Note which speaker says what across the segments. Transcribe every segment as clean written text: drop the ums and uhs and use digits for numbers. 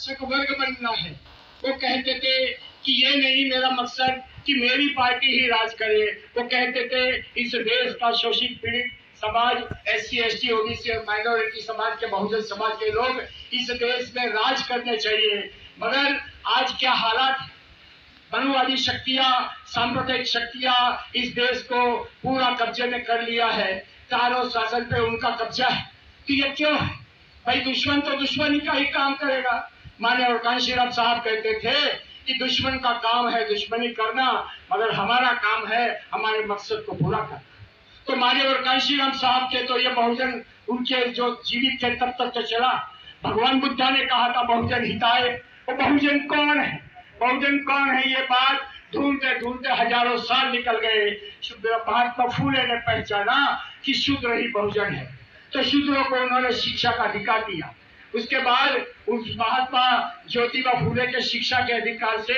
Speaker 1: रक्षक वर्ग बनना है। वो कहते थे कि ये नहीं मेरा मकसद कि मेरी पार्टी ही राज करे। वो कहते थे इस देश का शोषित पीड़ित समाज, SC ST OBC और माइनॉरिटी समाज के, बहुजन समाज के लोग इस देश में राज करने चाहिए। मगर आज क्या हालात, मनुवादी शक्तियां, सांप्रदायिक शक्तियां इस देश को पूरा कब्जे में कर लिया है। चारों शासन पे उनका कब्जा है। तो ये क्यों है भाई? दुश्मन तो दुश्मनी का ही काम करेगा। माननीय कांशीराम साहब कहते थे कि दुश्मन का काम है दुश्मनी करना, मगर हमारा काम है हमारे मकसद को पूरा करना। तो माननीय कांशीराम साहब के तो ये बहुजन उनके जो जीवित थे तब तक तो चला। भगवान बुद्धा ने कहा था बहुजन हिताय। वो बहुजन कौन है, बहुजन कौन है, ये बात ढूंढते ढूंढते हजारों साल निकल गए। महात्मा फूले ने पहचाना कि शूद्र ही बहुजन है। तो शूद्रों को उन्होंने शिक्षा का अधिकार दिया। उसके बाद उस महात्मा ज्योतिबा फूले के शिक्षा के अधिकार से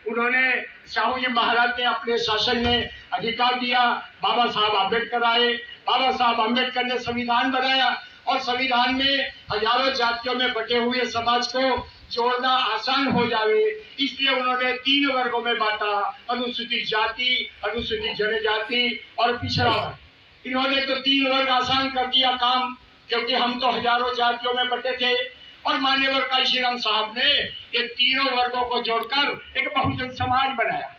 Speaker 1: उन्होंने शाहू जी महाराज ने अपने शासन में अधिकार दिया। बाबा साहब अम्बेडकर आए। बाबा साहब अम्बेडकर ने संविधान बनाया और संविधान में हजारों जातियों में बटे हुए समाज को जोड़ना आसान हो जाए, इसलिए उन्होंने 3 वर्गों में बांटा, अनुसूचित जाति, अनुसूचित जनजाति और पिछड़ा वर्ग। इन्होंने तो 3 वर्ग आसान कर दिया काम, क्योंकि हम तो हजारों जातियों में बटे थे। और माननीय कांशीराम साहब ने ये तीनों वर्गों को जोड़कर एक बहुजन समाज बनाया।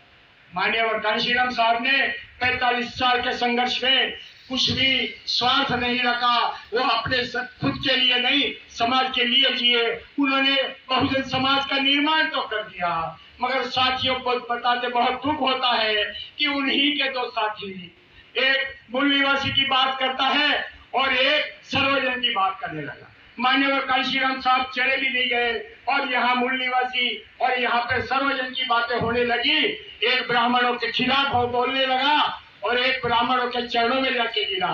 Speaker 1: माननीय कांशीराम साहब ने 45 साल के संघर्ष में कुछ भी स्वार्थ नहीं रखा। वो अपने खुद के लिए नहीं, समाज के लिए जिए। उन्होंने बहुजन समाज का निर्माण तो कर दिया, मगर साथियों को बताते बहुत दुख होता है कि उन्हीं के 2 साथी, एक मूल निवासी की बात करता है और एक सर्वजन की बात करने लगा। माननीय कांशीराम साहब चले भी नहीं गए और यहाँ मूल निवासी और यहाँ पे सर्वजन की बातें होने लगी। एक ब्राह्मणों के खिलाफ वो बोलने लगा और एक ब्राह्मणों के चरणों में जाके गिरा।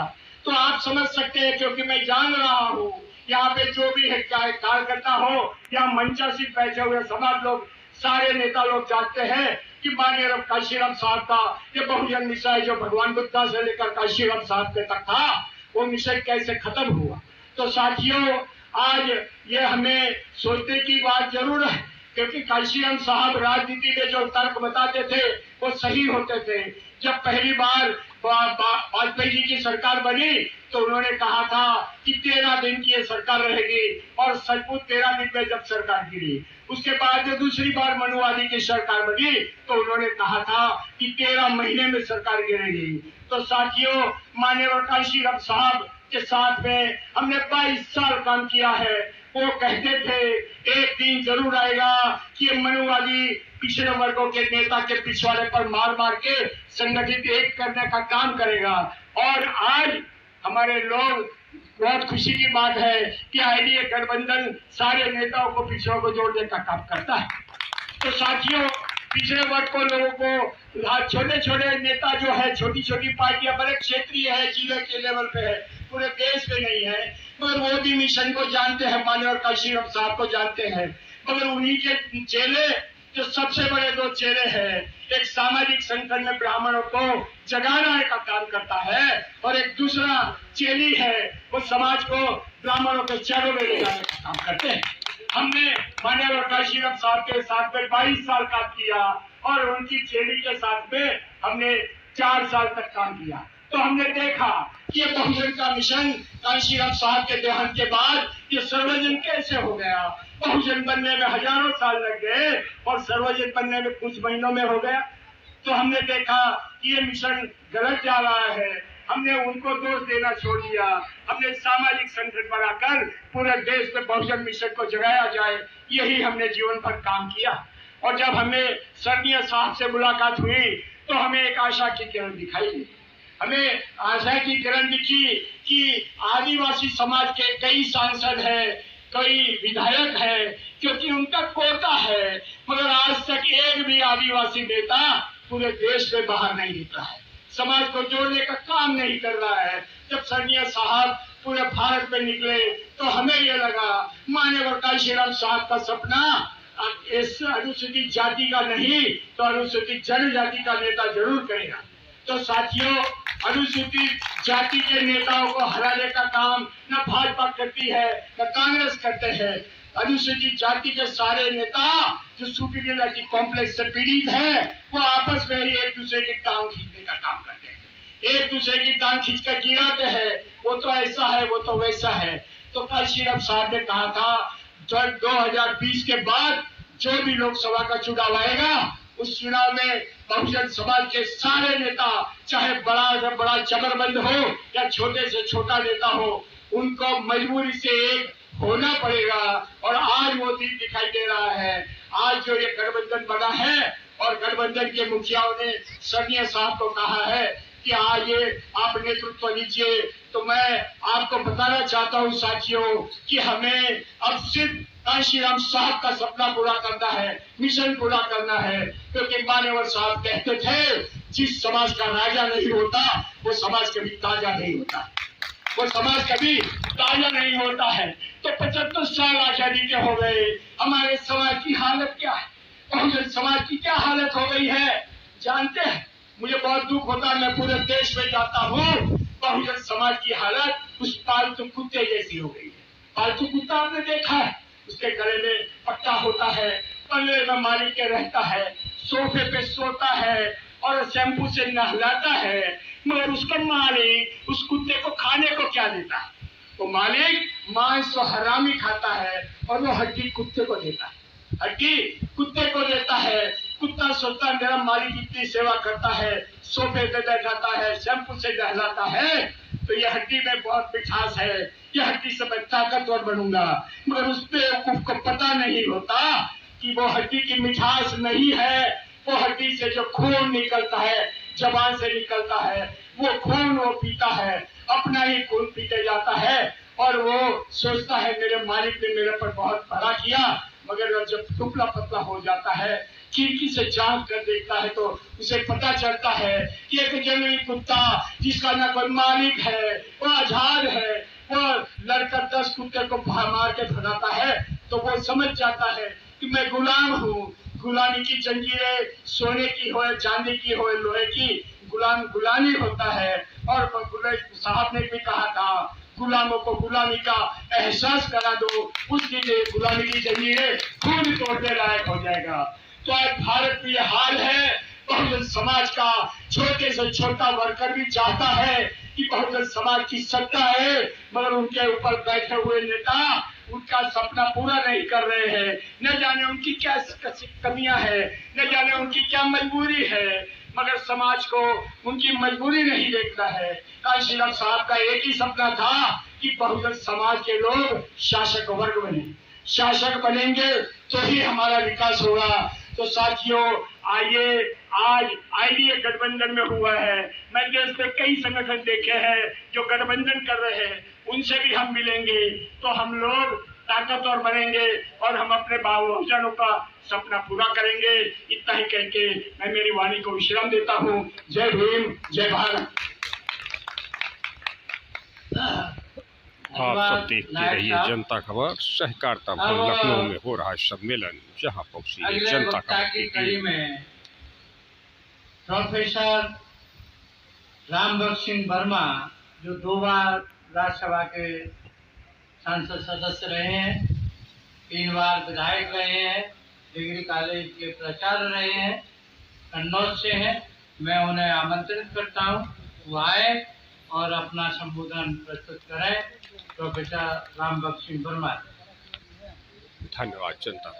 Speaker 1: तो आप समझ सकते हैं, क्योंकि मैं जान रहा हूँ यहाँ पे जो भी है कार्यकर्ता हो या मंचासीन बैठे हुए समाज लोग, सारे नेता लोग जानते हैं कि माननीय कांशीराम साहब का ये बहुजन मिशन जो भगवान बुद्धा से लेकर कांशीराम साहब के तक था, वो मिशन कैसे खत्म हुआ। तो साथियों, आज ये हमें सोचने की बात जरूर है, क्योंकि कांशीराम साहब राजनीति में जो तर्क बताते थे वो सही होते थे। जब पहली बार वाजपेयी जी की सरकार बनी तो उन्होंने कहा था कि 13 दिन की ये सरकार रहेगी, और सचमुच 13 दिन में जब सरकार गिरी। उसके बाद जो दूसरी बार मनुवादी की सरकार बनी तो उन्होंने कहा था कि 13 महीने में सरकार गिरेगी। तो साथियों, माननीय कांशीराम साहब के साथ में हमने 22 साल काम किया है। वो कहते थे एक दिन जरूर आएगा कि ये मनुवादी पिछड़े वर्गों के नेता के पिछवाड़े पर मार मार के संगठित एक करने का काम करेगा। और आज हमारे लोग, बहुत खुशी की बात है कि IDA गठबंधन सारे नेताओं को, पिछड़ों को जोड़ने का काम करता है। तो साथियों, पिछड़े वर्ग को, लोगों को, छोटे छोटे नेता जो है, छोटी छोटी पार्टियां बड़े क्षेत्रीय है, जिले के लेवल पे है, पूरे देश में नहीं है, मगर वो भी मिशन को जानते हैं, माननीय कांशीराम साहब को जानते हैं। मगर उन्हीं के चेले जो सबसे बड़े 2 चेले हैं, एक सामाजिक संगठन में ब्राह्मणों को जगाने का काम करता है और एक दूसरा चेली है, वो समाज को ब्राह्मणों के चरणों में ले जाने का काम करते हैं। हमने माननीय कांशीराम साहब के साथ में 22 साल काम किया और उनकी चेली के साथ में हमने 4 साल तक काम किया। तो हमने देखा कि ये बहुजन का मिशन कांशीराम साहब के देहांत के बाद ये सर्वजन कैसे हो गया। बहुजन बनने में हजारों साल लग गए और सर्वजन बनने में कुछ महीनों में हो गया। तो हमने देखा कि ये मिशन गलत जा रहा है। हमने उनको दोष देना छोड़ दिया। हमने सामाजिक संगठन बनाकर पूरे देश में बहुजन मिशन को जगाया जाए, यही हमने जीवन भर काम किया। और जब हमें स्वर्गीय साहब से मुलाकात हुई तो हमें एक आशा की किरण दिखाई दी। हमें आशा की किरण दिखी कि आदिवासी समाज के कई सांसद हैं, कई विधायक हैं, क्योंकि उनका कोटा है, मगर आज तक एक भी आदिवासी नेता पूरे देश में बाहर नहीं निकला है, समाज को जोड़ने का काम नहीं कर रहा है। जब स्वर्गीय साहब पूरे भारत में निकले तो हमें ये लगा माननीय कांशीराम साहब का सपना इस अनुसूचित जाति का नहीं तो अनुसूचित जनजाति का नेता जरूर करेगा। तो साथियों, अनुसूचित जाति के नेताओं को हराने का काम न भाजपा करती है न कांग्रेस करते हैं। अनुसूचित जाति के सारे नेता जो सुपीरियरिटी कॉम्प्लेक्स से पीड़ित है, वो आपस में ही एक दूसरे की टांग खींचने का काम करते हैं, एक दूसरे की टांग खींच कर गिराते हैं, वो तो ऐसा है, वो तो वैसा है। तो कल श्रीराम साहब ने कहा था 2020 के बाद जो भी लोकसभा का चुनाव आएगा उस चुनाव में बहुजन समाज के सारे नेता, चाहे बड़ा से बड़ा चमरबंद हो या छोटे से छोटा नेता हो, उनको मजबूरी से एक होना पड़ेगा। और आज वो दिन दिखाई दे रहा है। आज जो ये गठबंधन बना है और गठबंधन के मुखियाओं ने सरनिया साहब को कहा है कि आइए आप नेतृत्व लीजिए, तो मैं आपको बताना चाहता हूं साथियों कि हमें अब सिर्फ कांशीराम साहब का सपना पूरा करना है, मिशन पूरा करना है। क्योंकि मान्यवर साहब कहते थे जिस समाज का राजा नहीं होता वो समाज कभी ताजा नहीं होता, वो समाज कभी ताजा नहीं होता है। तो 75 साल आजादी के हो गए, हमारे समाज की हालत क्या है, बहुजन समाज की क्या हालत हो गई है जानते हैं। मुझे बहुत दुख होता है, मैं पूरे देश में जाता हूँ, बहुजन समाज की हालत उस पालतू कुत्ते जैसी हो गई है। पालतू कुत्ता आपने देखा है, उसके गले में पट्टा होता है, पल्ले में मालिक के रहता है, सोफे पे सोता है और शैम्पू से नहलाता है, मगर उसका मालिक उस कुत्ते को खाने को क्या देता है? वो मालिक मांस तो हरामी खाता है और वो हड्डी कुत्ते को देता है, हड्डी कुत्ते को देता है। कुत्ता सोचता है मेरा मालिक इतनी सेवा करता है, सोफे पे बैठाता है, शैम्पू से नहलाता है, तो ये हड्डी में बहुत मिठास है, ये हड्डी से मैं ताकतवर बनूंगा। मगर उस बेवकूफ को पता नहीं होता कि वो हड्डी की मिठास नहीं है, वो हड्डी से जो खून निकलता है, जबान से निकलता है, वो खून वो पीता है, अपना ही खून पीते जाता है और वो सोचता है मेरे मालिक ने मेरे पर बहुत भला किया। मगर जब टुकड़ा पतला हो जाता है, खिड़की से झांक कर देखता है तो उसे पता चलता है कि एक जंगली कुत्ता जिसका न कोई मालिक है, वो आजाद है, वो लड़कर 10 कुत्ते को मार के भगाता है, तो वो समझ जाता है कि मैं गुलाम हूँ। गुलामी की जंजीरें सोने की हो, चांदी की हो, लोहे की, गुलाम गुलामी होता है। और साहब ने भी कहा था गुलामों को गुलामी का एहसास करा दो, उस दिन गुलामी की जंजीरें खून तोड़ने लायक हो जाएगा। तो आज भारत में यह हाल है, बहुजन समाज का छोटे से छोटा वर्कर भी चाहता है कि बहुजन समाज की सत्ता है, मगर उनके ऊपर बैठे हुए नेता उनका सपना पूरा नहीं कर रहे हैं। न जाने उनकी क्या कमियां है, न जाने उनकी क्या मजबूरी है, मगर समाज को उनकी मजबूरी नहीं देखता है। कांशीराम साहब का एक ही सपना था कि बहुजन समाज के लोग शासक वर्ग बने, शासक बनेंगे तो ही हमारा विकास होगा। तो साथियों आइए, आज आईडीए गठबंधन में हुआ है, मैं देश में कई संगठन देखे हैं जो गठबंधन कर रहे हैं, उनसे भी हम मिलेंगे तो हम लोग ताकतवर बनेंगे और हम अपने बहुजनों का सपना पूरा करेंगे। इतना ही कह के मैं मेरी वाणी को विश्राम देता हूँ। जय भीम, जय भारत।
Speaker 2: आप सब देखते रहिए जनता खबर। सहकारिता भवन लखनऊ में हो रहा है सम्मेलन, जहां पहुंची है जनता खबर की टीम।
Speaker 3: प्रोफेसर रामबख्श सिंह वर्मा जो 2 बार राज्यसभा के संसद सदस्य रहे हैं, 3 बार विधायक रहे हैं, डिग्री कॉलेज के प्राचार्य रहे हैं, कन्नौज से हैं, मैं उन्हें आमंत्रित करता हूं वो आए और अपना संबोधन प्रस्तुत करें। प्रोफेसर रामबख्श सिंह वर्मा।
Speaker 2: धन्यवाद जनता।